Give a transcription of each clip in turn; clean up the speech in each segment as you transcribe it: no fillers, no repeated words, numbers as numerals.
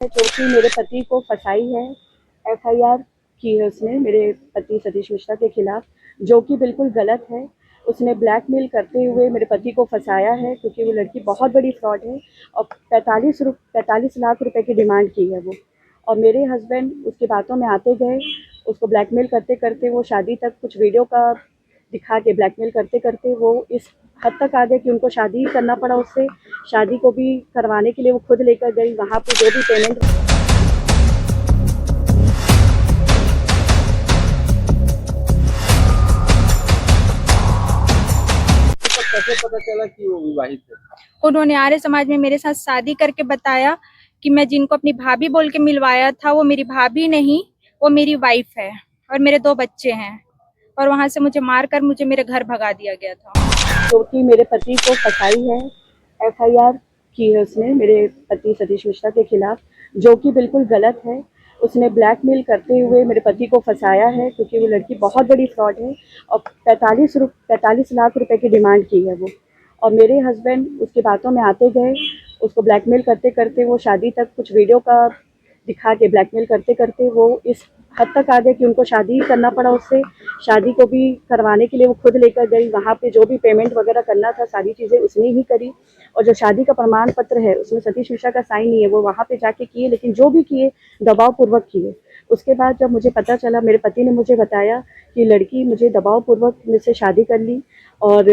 जो कि मेरे पति को फंसाई है। एफआईआर की है उसने मेरे पति सतीश मिश्रा के खिलाफ, जो कि बिल्कुल गलत है। उसने ब्लैकमेल करते हुए मेरे पति को फंसाया है, क्योंकि वो लड़की बहुत बड़ी फ्रॉड है और 45 लाख रुपए की डिमांड की है वो। और मेरे हस्बैंड उसकी बातों में आते गए, उसको ब्लैकमेल करते करते वो शादी तक कुछ वीडियो का दिखा के ब्लैकमेल करते करते वो इस हद तक आ गए कि उनको शादी करना पड़ा उससे। शादी को भी करवाने के लिए वो खुद लेकर गई, वहाँ पे जो भी पेमेंट कैसे पता चला कि वो विवाहित है? उन्होंने आर्य समाज में मेरे साथ शादी करके बताया कि मैं जिनको अपनी भाभी बोल के मिलवाया था वो मेरी भाभी नहीं, वो मेरी वाइफ है और मेरे 2 बच्चे हैं। और वहां से मुझे मारकर मुझे मेरे घर भगा दिया गया था। जो कि मेरे पति को फंसाई है। एफआईआर की है उसने मेरे पति सतीश मिश्रा के खिलाफ, जो कि बिल्कुल गलत है। उसने ब्लैकमेल करते हुए मेरे पति को फंसाया है, क्योंकि वो लड़की बहुत बड़ी फ्रॉड है और 45 लाख रुपए की डिमांड की है वो। और मेरे हस्बैंड उसकी बातों में आते गए, उसको ब्लैकमेल करते करते वो शादी तक कुछ वीडियो का दिखा के ब्लैकमेल करते करते वो इस हद तक आ गए कि उनको शादी ही करना पड़ा उससे। शादी को भी करवाने के लिए वो खुद लेकर गई, वहाँ पे जो भी पेमेंट वगैरह करना था सारी चीज़ें उसने ही करी। और जो शादी का प्रमाण पत्र है उसमें सतीश मिश्रा का साइन नहीं है, वो वहाँ पे जाके किए, लेकिन जो भी किए दबाव पूर्वक किए। उसके बाद जब मुझे पता चला, मेरे पति ने मुझे बताया कि लड़की मुझे दबाव पूर्वक मुझसे शादी कर ली और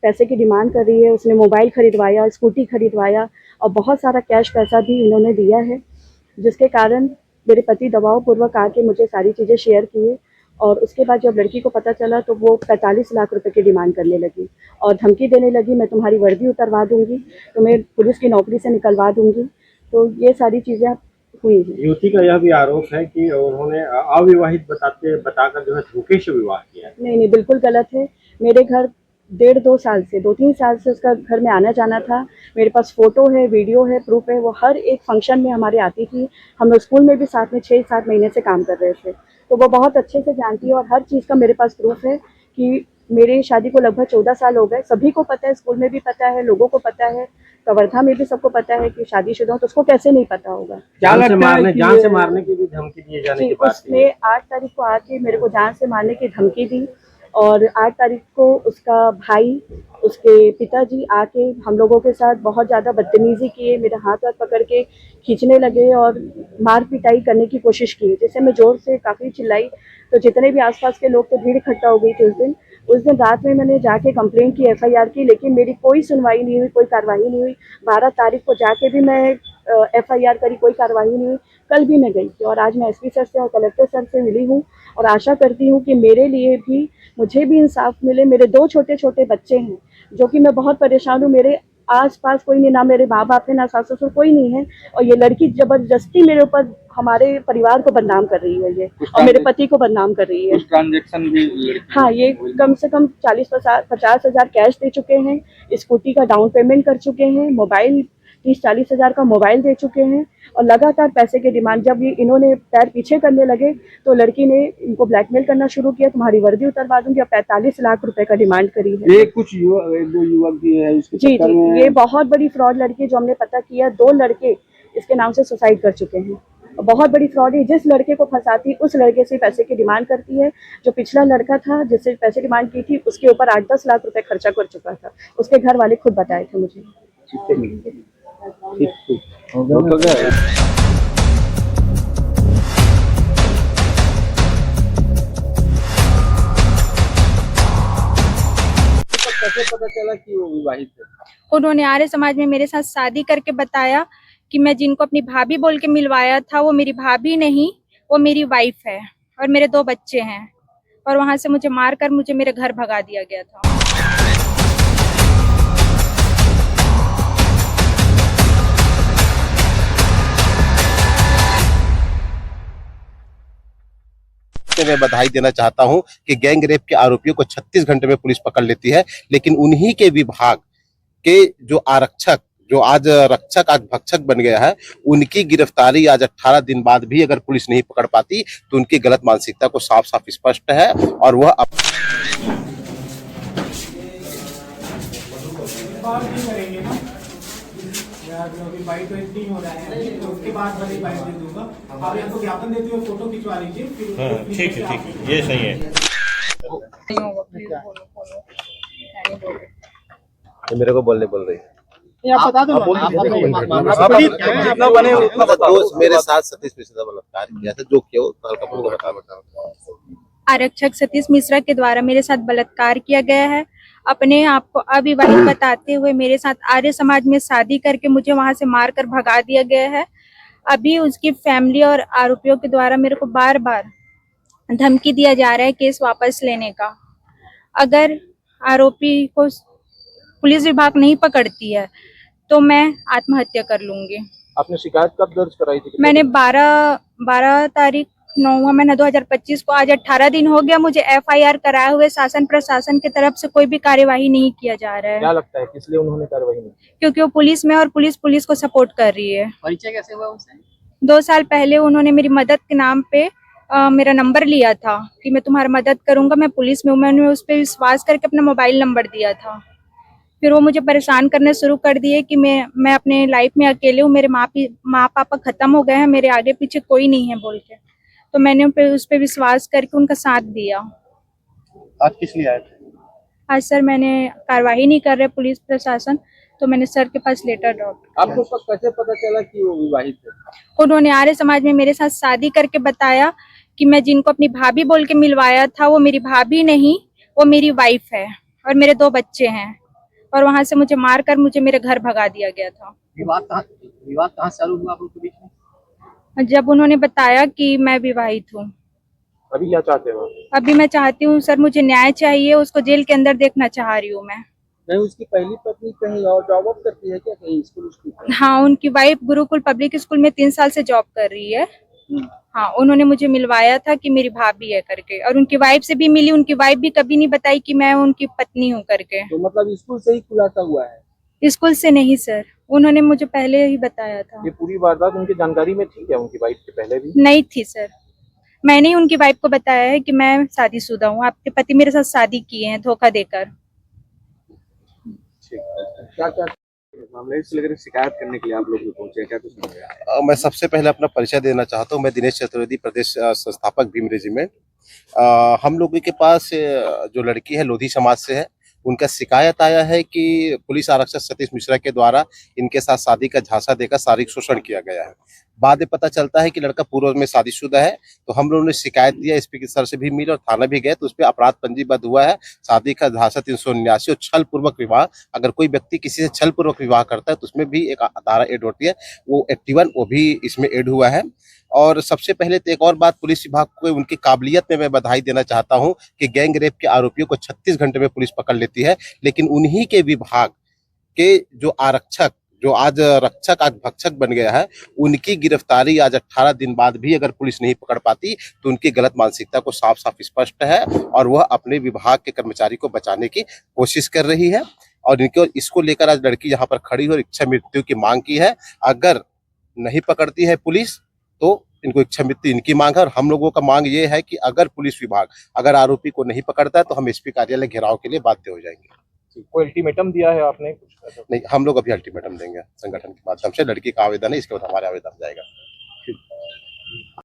पैसे की डिमांड कर रही है। उसने मोबाइल खरीदवाया, स्कूटी खरीदवाया और बहुत सारा कैश पैसा भी इन्होंने दिया है, जिसके कारण मेरे पति दबाव पूर्वक आके मुझे सारी चीज़ें शेयर किए। और उसके बाद जब लड़की को पता चला तो वो 45 लाख रुपए की डिमांड करने लगी और धमकी देने लगी, मैं तुम्हारी वर्दी उतरवा दूंगी, तुम्हें पुलिस की नौकरी से निकलवा दूंगी। तो ये सारी चीज़ें हुई हैं। युवती का यह भी आरोप है कि उन्होंने अविवाहित बताकर जो है धोखे से विवाह किया है। नहीं, बिल्कुल गलत है। मेरे घर 2 साल से 2-3 साल से उसका घर में आना जाना था। मेरे पास फ़ोटो है, वीडियो है, प्रूफ है। वो हर एक फंक्शन में हमारे आती थी। हम लोग स्कूल में भी साथ में 6-7 महीने से काम कर रहे थे। तो वो बहुत अच्छे से जानती है और हर चीज़ का मेरे पास प्रूफ है कि मेरी शादी को लगभग 14 साल हो गए। सभी को पता है, स्कूल में भी पता है, लोगों को पता है, कवर्धा में भी सबको पता है कि शादीशुदा हूँ, तो उसको कैसे नहीं पता होगा। जान से मारने की भी धमकी दिए जाने की बात उसने 8 तारीख को आके मेरे को जान से मारने की धमकी दी और 8 तारीख को उसका भाई, उसके पिताजी आके हम लोगों के साथ बहुत ज़्यादा बदतमीज़ी किए, मेरा हाथ पकड़ के खींचने लगे और मार पिटाई करने की कोशिश की, जिससे मैं ज़ोर से काफ़ी चिल्लाई। तो जितने भी आसपास के लोग थे, भीड़ इकट्ठा हो गई थी उस दिन रात में मैंने जाके कंप्लेंट की, एफआईआर की, लेकिन मेरी कोई सुनवाई नहीं हुई, कोई कार्रवाई नहीं हुई। 12 तारीख को जाके भी मैं एफआईआर करी, कोई कार्रवाई नहीं हुई। कल भी मैं गई थी और आज मैं एसपी सर से और कलेक्टर सर से मिली हूँ और आशा करती हूँ कि मेरे लिए भी, मुझे भी इंसाफ मिले। मेरे 2 छोटे छोटे बच्चे हैं, जो कि मैं बहुत परेशान हूँ। मेरे आस पास कोई नहीं, ना मेरे माँ बाप है, ना सास ससुर, कोई नहीं है। और ये लड़की जबरदस्ती मेरे ऊपर, हमारे परिवार को बदनाम कर रही है ये, और मेरे पति को बदनाम कर रही है। कुछ ट्रांजैक्शन भी हाँ, ये कम से कम 50 हज़ार कैश दे चुके हैं, स्कूटी का डाउन पेमेंट कर चुके हैं, मोबाइल 30-40 हज़ार का मोबाइल दे चुके हैं और लगातार पैसे की डिमांड। जब ये इन्होंने पैर पीछे करने लगे तो लड़की ने इनको ब्लैकमेल करना शुरू किया, तुम्हारी वर्दी उतरवा दूंगी, और 45 लाख रुपए का डिमांड करी है। ये कुछ दो युवक भी है इसके जी चक्कर में। ये बहुत बड़ी फ्रॉड लड़की, जो हमने पता किया, 2 लड़के इसके नाम से सुसाइड कर चुके हैं। बहुत बड़ी फ्रॉड है। जिस लड़के को फंसाती उस लड़के से पैसे की डिमांड करती है। जो पिछला लड़का था जिससे पैसे डिमांड की थी, उसके ऊपर 8-10 लाख रुपए खर्चा कर चुका था। उसके घर वाले खुद बताए थे मुझे। ठीक हो गया। कैसे पता चला कि वो विवाहित है? उन्होंने आर्य समाज में मेरे साथ शादी करके बताया कि मैं जिनको अपनी भाभी बोल के मिलवाया था वो मेरी भाभी नहीं, वो मेरी वाइफ है और मेरे 2 बच्चे हैं। और वहां से मुझे मारकर मुझे मेरे घर भगा दिया गया था। मैं बधाई देना चाहता हूं कि गैंग रेप के आरोपियों को 36 घंटे में पुलिस पकड़ लेती है, लेकिन उन्हीं के विभाग के जो आरक्षक, जो आज रक्षक आज भक्षक बन गया है, उनकी गिरफ्तारी आज 18 दिन बाद भी अगर पुलिस नहीं पकड़ पाती तो उनकी गलत मानसिकता को साफ साफ स्पष्ट है। और वह करेंगे ना यार, जो अभी Y20 हो रहा है तो उसके बाद वाली फाइल दे दूंगा। आप यहाँ को ज्ञापन देते हुए फोटो खिंचवा लीजिए, फिर हाँ, ठीक है, ये सही है। मेरे को बोलने बोल रही है। आप बता दो जितना बने उतना दोस्त मेरे साथ सतीश मिश्रा का बलात्कार किया था, जो किया वो हल्का फुल्का बता। आरक्षक सतीश मिश्रा के द्वारा मेरे साथ बलात्कार किया गया है। अपने आप को अविवाहित बताते हुए मेरे साथ आर्य समाज में शादी करके मुझे वहां से मारकर भगा दिया गया है। अभी उसकी फैमिली और आरोपियों के द्वारा मेरे को बार बार धमकी दिया जा रहा है केस वापस लेने का। अगर आरोपी को पुलिस विभाग नहीं पकड़ती है तो मैं आत्महत्या कर लूंगी। आपने शिकायत कब दर्ज कराई थी? मैंने 12 तारीख 9वां महीना 2025 को, आज 18 दिन हो गया मुझे FIR कराए हुए। शासन प्रशासन की तरफ से कोई भी कार्यवाही नहीं किया जा रहा क्या है, लगता है किस लिए उन्होंने कार्रवाई नहीं की? क्योंकि वो पुलिस में और पुलिस को सपोर्ट कर रही है। परिचय कैसे हुआ उनसे? 2 साल पहले उन्होंने मेरी मदद के नाम पे मेरा नंबर लिया था कि मैं तुम्हारी मदद करूंगा, मैं पुलिस में हूं। मैंने उस पर विश्वास करके अपना मोबाइल नंबर दिया था। फिर वो मुझे परेशान करने शुरू कर दिए कि मैं अपने लाइफ में अकेले हूँ, मेरे माँ पापा खत्म हो गए हैं, मेरे आगे पीछे कोई नहीं है बोल के। तो मैंने उस पर विश्वास करके उनका साथ दिया। आज किस लिए आए थे? आज सर मैंने कार्रवाई नहीं कर रहे पुलिस प्रशासन, तो मैंने सर के पास लेटर ड्रॉप किया। आपको कैसे पता चला कि वो विवाहित है? उन्होंने आर्य समाज में मेरे साथ शादी करके बताया कि मैं जिनको अपनी भाभी बोल के मिलवाया था वो मेरी भाभी नहीं, वो मेरी वाइफ है और मेरे 2 बच्चे हैं। और वहां से मुझे मारकर मुझे मेरे घर भगा दिया गया था। विवाद कहाँ से चालू हुआ आप लोग के बीच में? जब उन्होंने बताया कि मैं विवाहित हूँ। अभी क्या चाहते हो? अभी मैं चाहती हूँ सर, मुझे न्याय चाहिए, उसको जेल के अंदर देखना चाह रही हूँ मैं। नहीं, उसकी पहली पत्नी कहीं और जॉब वॉब करती है क्या? कहीं स्कूल उसकी? हाँ, उनकी वाइफ गुरुकुल पब्लिक स्कूल में 3 साल से जॉब कर रही है। हाँ, उन्होंने मुझे मिलवाया था कि मेरी भाभी है करके, और उनकी वाइफ से भी मिली। उनकी वाइफ भी कभी नहीं बताई कि मैं उनकी पत्नी हूँ करके। तो मतलब स्कूल से ही खुलासा हुआ है? स्कूल से नहीं सर, उन्होंने मुझे पहले ही बताया था। ये पूरी वारदात उनकी जानकारी में थी क्या, उनकी वाइफ के पहले भी? नहीं थी सर, मैंने ही उनकी वाइफ को बताया है कि मैं शादीशुदा हूँ, आपके पति मेरे साथ शादी किए हैं धोखा देकर। क्या क्या मामले से लेकर शिकायत करने के लिए आप लोग पहुंचे, क्या कुछ नहीं है? मैं सबसे पहले अपना परिचय देना चाहता हूँ। मैं दिनेश चतुर्वेदी, प्रदेश संस्थापक भीम रेजिमेंट। हम लोगों के पास जो लड़की है लोधी समाज से है, उनका शिकायत आया है कि पुलिस आरक्षक सतीश मिश्रा के द्वारा इनके साथ शादी का झांसा देकर शारीरिक शोषण किया गया है। बाद में पता चलता है कि लड़का पूर्व में शादीशुदा है। तो हम लोगों ने शिकायत दिया, एसपी के सर से भी मिले और थाना भी गए, तो उस पर अपराध पंजीबद्ध हुआ है। शादी का झांसा 379 और छल पूर्वक विवाह। अगर कोई व्यक्ति किसी से छल पूर्वक विवाह करता है तो उसमें भी एक धारा ऐड होती है, वो 81 वो भी इसमें ऐड हुआ है। और सबसे पहले तो एक और बात, पुलिस विभाग को उनकी काबिलियत में मैं बधाई देना चाहता हूं कि गैंग रेप के आरोपियों को 36 घंटे में पुलिस पकड़ लेती है। लेकिन उन्हीं के विभाग के जो आरक्षक, जो आज रक्षक आज भक्षक बन गया है, उनकी गिरफ्तारी आज 18 दिन बाद भी अगर पुलिस नहीं पकड़ पाती तो उनकी गलत मानसिकता को साफ साफ स्पष्ट है और वह अपने विभाग के कर्मचारी को बचाने की कोशिश कर रही है। और इनको इसको लेकर आज लड़की यहाँ पर खड़ी हो इच्छा मृत्यु की मांग की है। अगर नहीं पकड़ती है पुलिस तो इनको इच्छा मृत्यु इनकी मांग है। और हम लोगों का मांग ये है कि अगर पुलिस विभाग अगर आरोपी को नहीं पकड़ता है तो हम एसपी कार्यालय घेराव के लिए बाध्य हो जाएंगे। कोई अल्टीमेटम दिया है आपने कुछ? नहीं, हम लोग अभी अल्टीमेटम देंगे संगठन के माध्यम से। लड़की का आवेदन है, इसके बाद हमारा आवेदन जाएगा।